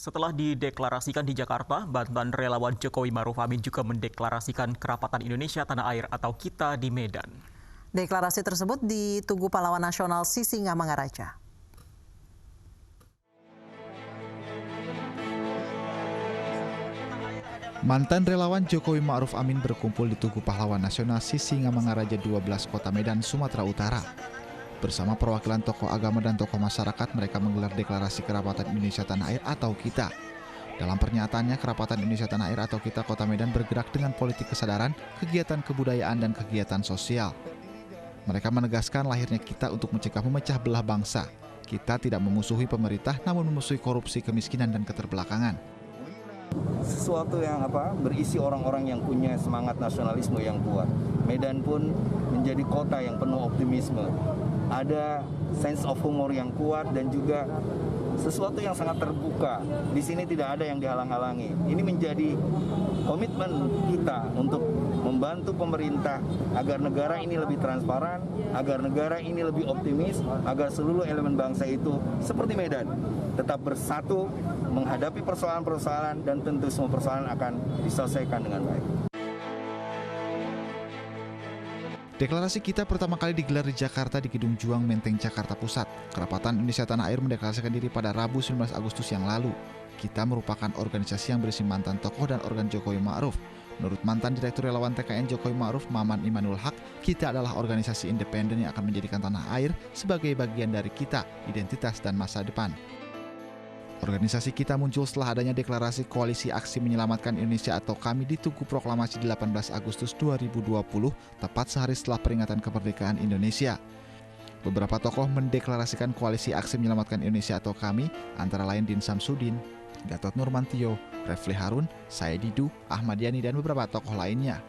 Setelah dideklarasikan di Jakarta, Banten relawan Jokowi Maruf Amin juga mendeklarasikan Kerapatan Indonesia Tanah Air atau KITA di Medan. Deklarasi tersebut di Tugu Pahlawan Nasional Sisingamangaraja. Mantan relawan Jokowi Ma'ruf Amin berkumpul di Tugu Pahlawan Nasional Sisingamangaraja 12 Kota Medan, Sumatera Utara. Bersama perwakilan tokoh agama dan tokoh masyarakat, mereka menggelar deklarasi Kerapatan Indonesia Tanah Air atau KITA. Dalam pernyataannya, Kerapatan Indonesia Tanah Air atau KITA Kota Medan bergerak dengan politik kesadaran, kegiatan kebudayaan, dan kegiatan sosial. Mereka menegaskan lahirnya KITA untuk mencegah memecah belah bangsa. KITA tidak memusuhi pemerintah, namun memusuhi korupsi, kemiskinan, dan keterbelakangan. Sesuatu yang berisi orang-orang yang punya semangat nasionalisme yang kuat. Medan pun menjadi kota yang penuh optimisme. Ada sense of humor yang kuat dan juga sesuatu yang sangat terbuka. Di sini tidak ada yang dihalang-halangi. Ini menjadi komitmen kita untuk membantu pemerintah agar negara ini lebih transparan, agar negara ini lebih optimis, agar seluruh elemen bangsa itu seperti Medan tetap bersatu menghadapi persoalan-persoalan, dan tentu semua persoalan akan diselesaikan dengan baik. Deklarasi KITA pertama kali digelar di Jakarta di Gedung Juang Menteng, Jakarta Pusat. Kerapatan Indonesia Tanah Air mendeklarasikan diri pada Rabu 19 Agustus yang lalu. KITA merupakan organisasi yang berisi mantan tokoh dan organ Jokowi Ma'ruf. Menurut mantan Direktur Relawan TKN Jokowi Ma'ruf, Maman Imanul Haq, KITA adalah organisasi independen yang akan menjadikan tanah air sebagai bagian dari KITA, identitas dan masa depan. Organisasi KITA muncul setelah adanya deklarasi Koalisi Aksi Menyelamatkan Indonesia atau KAMI di Tugu Proklamasi 18 Agustus 2020, tepat sehari setelah peringatan kemerdekaan Indonesia. Beberapa tokoh mendeklarasikan Koalisi Aksi Menyelamatkan Indonesia atau KAMI, antara lain Din Samsudin, Gatot Nurmantio, Refli Harun, Said Didu, Ahmad Yani, dan beberapa tokoh lainnya.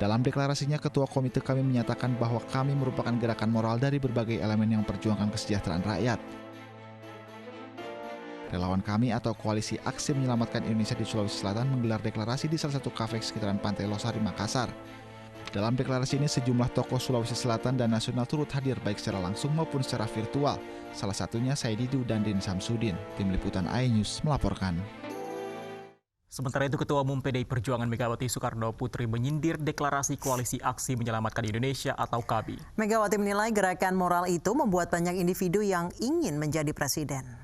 Dalam deklarasinya, Ketua Komite KAMI menyatakan bahwa KAMI merupakan gerakan moral dari berbagai elemen yang memperjuangkan kesejahteraan rakyat. Relawan KAMI atau Koalisi Aksi Menyelamatkan Indonesia di Sulawesi Selatan menggelar deklarasi di salah satu kafe sekitaran Pantai Losari, Makassar. Dalam deklarasi ini, sejumlah tokoh Sulawesi Selatan dan nasional turut hadir baik secara langsung maupun secara virtual. Salah satunya Said Didu dan Din Samsudin. Tim Liputan iNews melaporkan. Sementara itu, Ketua Umum PDI Perjuangan Megawati Soekarno Putri menyindir deklarasi Koalisi Aksi Menyelamatkan Indonesia atau KAMI. Megawati menilai gerakan moral itu membuat banyak individu yang ingin menjadi presiden.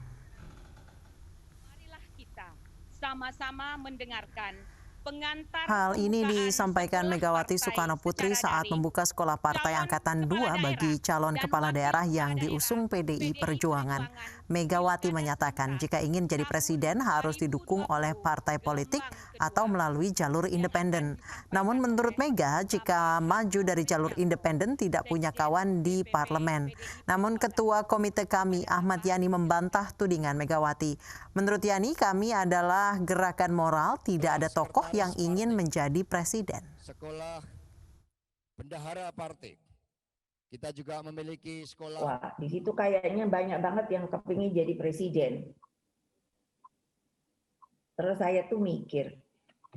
Sama-sama mendengarkan pengantar. Hal ini disampaikan Megawati Soekarno Putri saat membuka sekolah partai angkatan 2 bagi calon kepala daerah yang diusung PDI Perjuangan. Megawati menyatakan jika ingin jadi presiden harus didukung oleh partai politik atau melalui jalur independen. Namun menurut Mega, jika maju dari jalur independen tidak punya kawan di parlemen. Namun Ketua Komite KAMI Ahmad Yani membantah tudingan Megawati. Menurut Yani, KAMI adalah gerakan moral, tidak ada tokoh yang ingin menjadi presiden. Sekolah bendahara partai. Kita juga memiliki sekolah. Wah, di situ kayaknya banyak banget yang kepingin jadi presiden. Terus saya tuh mikir,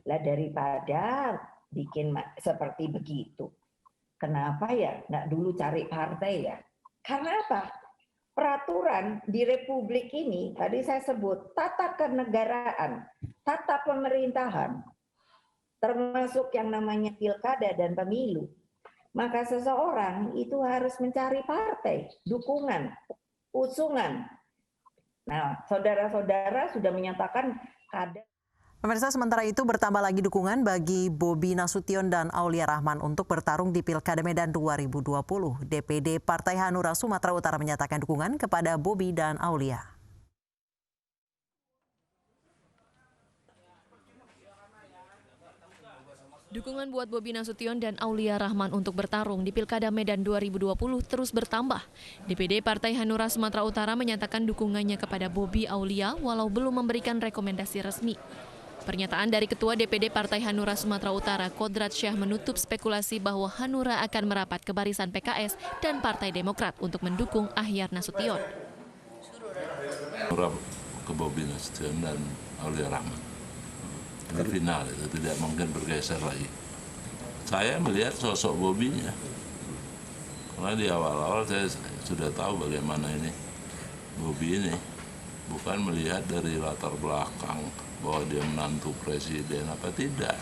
lah daripada bikin seperti begitu, kenapa ya nggak dulu cari partai ya? Karena apa? Peraturan di Republik ini, tadi saya sebut, tata kenegaraan, tata pemerintahan, termasuk yang namanya pilkada dan pemilu. Maka seseorang itu harus mencari partai, dukungan, usungan. Nah, saudara-saudara sudah menyatakan kader. Pemirsa, sementara itu bertambah lagi dukungan bagi Bobi Nasution dan Aulia Rahman untuk bertarung di Pilkada Medan 2020. DPD Partai Hanura Sumatera Utara menyatakan dukungan kepada Bobi dan Aulia. Dukungan buat Bobi Nasution dan Aulia Rahman untuk bertarung di Pilkada Medan 2020 terus bertambah. DPD Partai Hanura Sumatera Utara menyatakan dukungannya kepada Bobi Aulia walau belum memberikan rekomendasi resmi. Pernyataan dari Ketua DPD Partai Hanura Sumatera Utara, Kodrat Syah, menutup spekulasi bahwa Hanura akan merapat ke barisan PKS dan Partai Demokrat untuk mendukung Ahyar Nasution. Hanura ke Bobi Nasution dan Aulia Rahman. Ini final, itu tidak mungkin bergeser lagi. Saya melihat sosok Bobinya, karena di awal-awal saya sudah tahu bagaimana ini Bobi ini bukan melihat dari latar belakang bahwa dia menantu presiden apa tidak.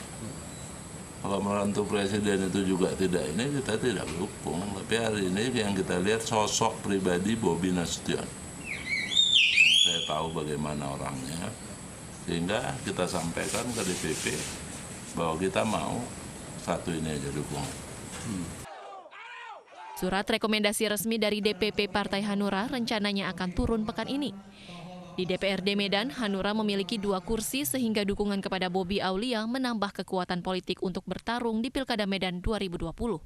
Kalau menantu presiden itu juga tidak, ini kita tidak dukung. Tapi hari ini yang kita lihat sosok pribadi Bobi Nasution. Saya tahu bagaimana orangnya, sehingga kita sampaikan ke DPP bahwa kita mau satu ini aja dukungan. Surat rekomendasi resmi dari DPP Partai Hanura rencananya akan turun pekan ini. Di DPRD Medan, Hanura memiliki 2 kursi sehingga dukungan kepada Bobi Aulia menambah kekuatan politik untuk bertarung di Pilkada Medan 2020.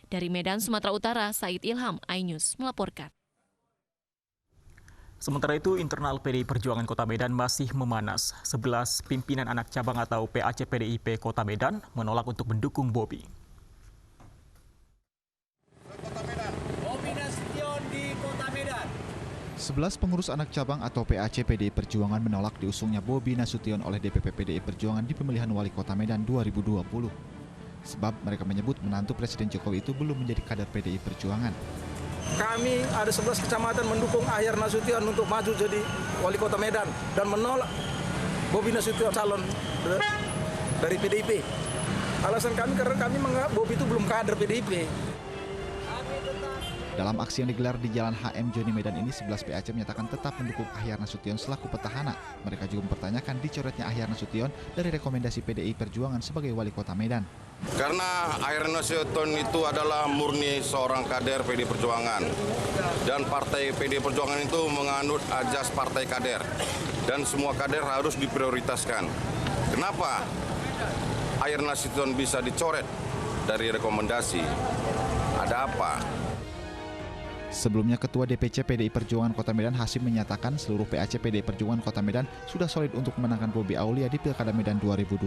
Dari Medan, Sumatera Utara, Said Ilham, iNews melaporkan. Sementara itu, internal PDI Perjuangan Kota Medan masih memanas. 11 pimpinan anak cabang atau PAC PDIP Kota Medan menolak untuk mendukung Bobi. Bobi Nasution di Kota Medan. 11 pengurus anak cabang atau PAC PDI Perjuangan menolak diusungnya Bobi Nasution oleh DPP PDI Perjuangan di pemilihan Wali Kota Medan 2020. Sebab mereka menyebut menantu Presiden Jokowi itu belum menjadi kader PDI Perjuangan. Kami ada 11 kecamatan mendukung Ahyar Nasution untuk maju jadi Wali Kota Medan dan menolak Bobi Nasution calon dari PDIP. Alasan kami karena kami menganggap Bobi itu belum kader PDIP. Dalam aksi yang digelar di Jalan HM Joni Medan ini, 11 PAC menyatakan tetap mendukung Ahyar Nasution selaku petahana. Mereka juga mempertanyakan dicoretnya Ahyar Nasution dari rekomendasi PDI Perjuangan sebagai Wali Kota Medan. Karena Ahyar Nasution itu adalah murni seorang kader PDI Perjuangan. Dan partai PDI Perjuangan itu menganut ajas partai kader. Dan semua kader harus diprioritaskan. Kenapa Ahyar Nasution bisa dicoret dari rekomendasi? Ada apa? Sebelumnya, Ketua DPC PDI Perjuangan Kota Medan Hasim menyatakan seluruh PAC PDI Perjuangan Kota Medan sudah solid untuk memenangkan Bobi Aulia di Pilkada Medan 2020.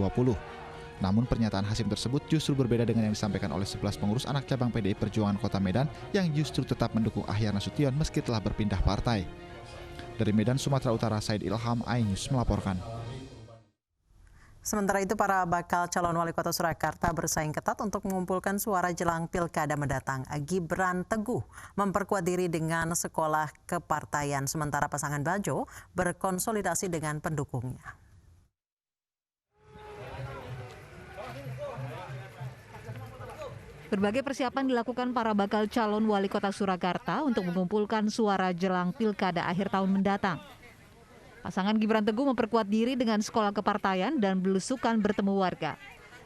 Namun pernyataan Hasim tersebut justru berbeda dengan yang disampaikan oleh 11 pengurus anak cabang PDI Perjuangan Kota Medan yang justru tetap mendukung Ahyar Nasution meski telah berpindah partai. Dari Medan, Sumatera Utara, Said Ilham, iNews melaporkan. Sementara itu, para bakal calon wali kota Surakarta bersaing ketat untuk mengumpulkan suara jelang pilkada mendatang. Gibran Teguh memperkuat diri dengan sekolah kepartaian, sementara pasangan Bajo berkonsolidasi dengan pendukungnya. Berbagai persiapan dilakukan para bakal calon wali kota Surakarta untuk mengumpulkan suara jelang pilkada akhir tahun mendatang. Pasangan Gibran Teguh memperkuat diri dengan sekolah kepartaian dan belusukan bertemu warga.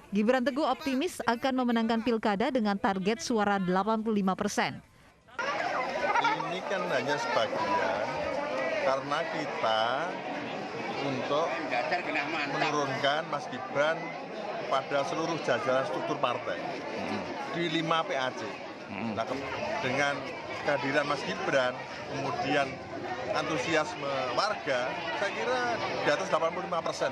Gibran Teguh optimis akan memenangkan pilkada dengan target suara 85%. Ini kan hanya sebagian karena kita untuk menurunkan Mas Gibran pada seluruh jajaran struktur partai di 5 PAC. Nah, dengan kehadiran Mas Gibran, kemudian antusiasme warga, saya kira di atas 85%.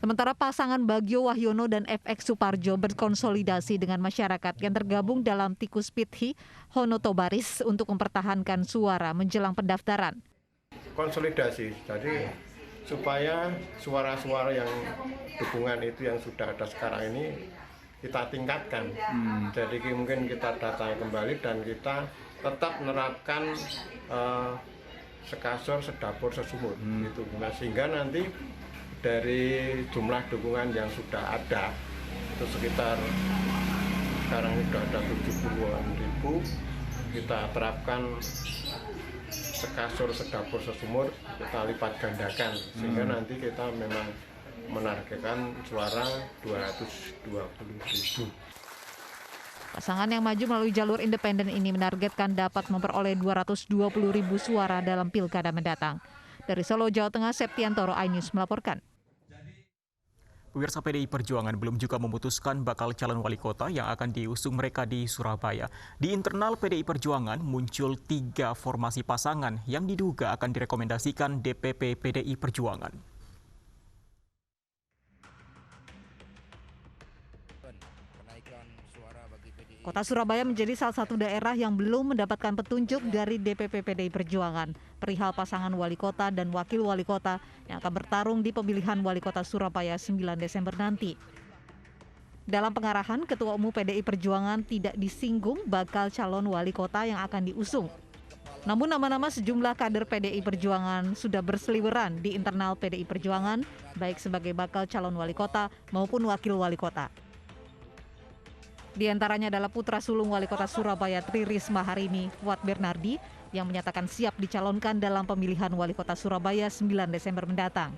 Sementara pasangan Bagio Wahyono dan FX Suparjo berkonsolidasi dengan masyarakat yang tergabung dalam Tikus Pithi Honoto Baris untuk mempertahankan suara menjelang pendaftaran. Konsolidasi, jadi supaya suara-suara yang dukungan itu yang sudah ada sekarang ini kita tingkatkan. Jadi mungkin kita datang kembali dan kita tetap menerapkan sekasur, sedapur, sesumur gitu. Nah, sehingga nanti dari jumlah dukungan yang sudah ada itu sekitar sekarang sudah ada 70-an ribu, kita terapkan sekasur, sedapur, sesumur, kita lipat gandakan sehingga nanti kita memang menargetkan suara 220.000. Pasangan yang maju melalui jalur independen ini menargetkan dapat memperoleh 220.000 suara dalam pilkada mendatang. Dari Solo, Jawa Tengah, Septiantoro, iNews melaporkan. Pemirsa, PDI Perjuangan belum juga memutuskan bakal calon wali kota yang akan diusung mereka di Surabaya. Di internal PDI Perjuangan muncul 3 formasi pasangan yang diduga akan direkomendasikan DPP PDI Perjuangan. Kota Surabaya menjadi salah satu daerah yang belum mendapatkan petunjuk dari DPP PDI Perjuangan perihal pasangan wali kota dan wakil wali kota yang akan bertarung di pemilihan wali kota Surabaya 9 Desember nanti. Dalam pengarahan, Ketua Umum PDI Perjuangan tidak disinggung bakal calon wali kota yang akan diusung. Namun nama-nama sejumlah kader PDI Perjuangan sudah berseliweran di internal PDI Perjuangan, baik sebagai bakal calon wali kota maupun wakil wali kota. Di antaranya adalah putra sulung wali kota Surabaya Tri Risma hari ini, Fuad Bernardi, yang menyatakan siap dicalonkan dalam pemilihan wali kota Surabaya 9 Desember mendatang.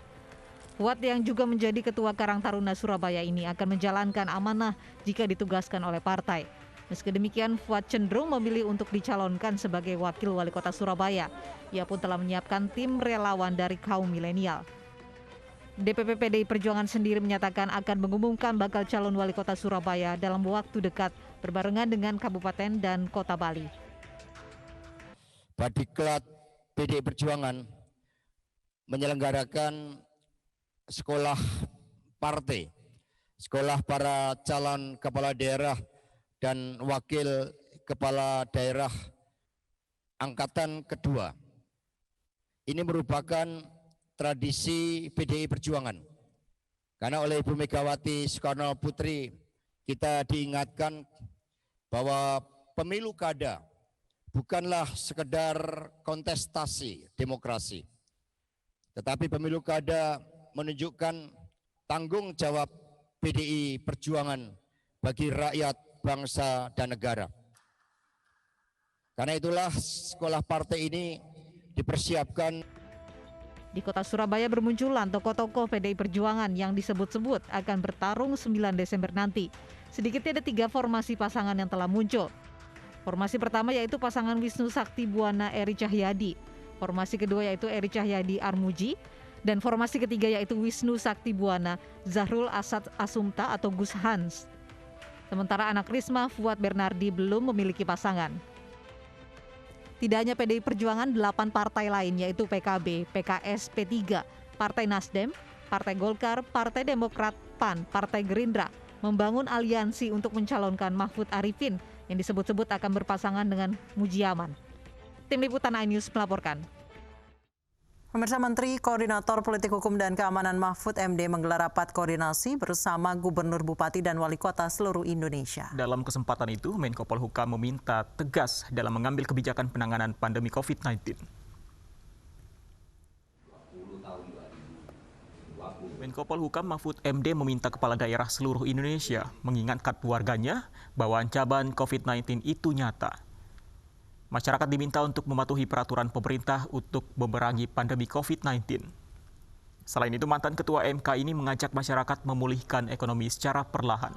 Fuad yang juga menjadi Ketua Karang Taruna Surabaya ini akan menjalankan amanah jika ditugaskan oleh partai. Meski demikian, Fuad cenderung memilih untuk dicalonkan sebagai wakil wali kota Surabaya. Ia pun telah menyiapkan tim relawan dari kaum milenial. DPP PDI Perjuangan sendiri menyatakan akan mengumumkan bakal calon wali kota Surabaya dalam waktu dekat berbarengan dengan Kabupaten dan Kota Bali. Badiklat PDI Perjuangan menyelenggarakan sekolah partai, sekolah para calon kepala daerah dan wakil kepala daerah angkatan kedua. Ini merupakan tradisi PDI Perjuangan. Karena oleh Ibu Megawati Soekarno Putri kita diingatkan bahwa pemilu kada bukanlah sekedar kontestasi demokrasi. Tetapi pemilu kada menunjukkan tanggung jawab PDI Perjuangan bagi rakyat, bangsa, dan negara. Karena itulah sekolah partai ini dipersiapkan. Di kota Surabaya bermunculan tokoh-tokoh PDI Perjuangan yang disebut-sebut akan bertarung 9 Desember nanti. Sedikitnya ada 3 formasi pasangan yang telah muncul. Formasi pertama yaitu pasangan Wisnu Sakti Buwana Eri Cahyadi. Formasi kedua yaitu Eri Cahyadi Armuji. Dan formasi ketiga yaitu Wisnu Sakti Buwana Zahrul Asad Asumta atau Gus Hans. Sementara anak Risma Fuad Bernardi belum memiliki pasangan. Tidak hanya PDI Perjuangan, 8 partai lain yaitu PKB, PKS, P3, Partai Nasdem, Partai Golkar, Partai Demokrat, PAN, Partai Gerindra membangun aliansi untuk mencalonkan Mahfud Arifin yang disebut-sebut akan berpasangan dengan Mujiaman. Tim Liputan iNews melaporkan. Pemirsa, Menteri Koordinator Politik Hukum dan Keamanan Mahfud MD menggelar rapat koordinasi bersama Gubernur, Bupati, dan Wali Kota seluruh Indonesia. Dalam kesempatan itu, Menko Polhukam meminta tegas dalam mengambil kebijakan penanganan pandemi COVID-19. Menko Polhukam Mahfud MD meminta kepala daerah seluruh Indonesia mengingatkan warganya bahwa ancaman COVID-19 itu nyata. Masyarakat diminta untuk mematuhi peraturan pemerintah untuk memerangi pandemi COVID-19. Selain itu, mantan Ketua MK ini mengajak masyarakat memulihkan ekonomi secara perlahan.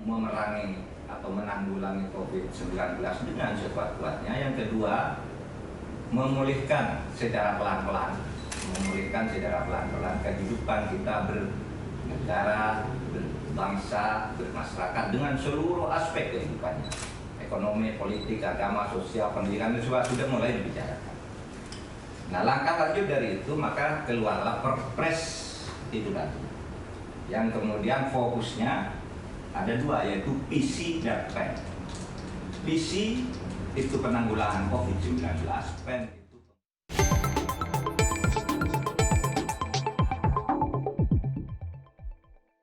Memerangi atau menanggulangi COVID-19 dengan sekuat-kuatnya. Yang kedua, memulihkan secara pelan-pelan kehidupan kita bernegara, berbangsa, bermasyarakat dengan seluruh aspek kehidupannya. Ekonomi, politik, agama, sosial, pendidikan itu sudah mulai dibicarakan. Nah, langkah lanjut dari itu maka keluarlah Perpres itu tadi. Yang kemudian fokusnya ada 2, yaitu PC dan PEN. PC itu penanggulangan COVID-19, PEN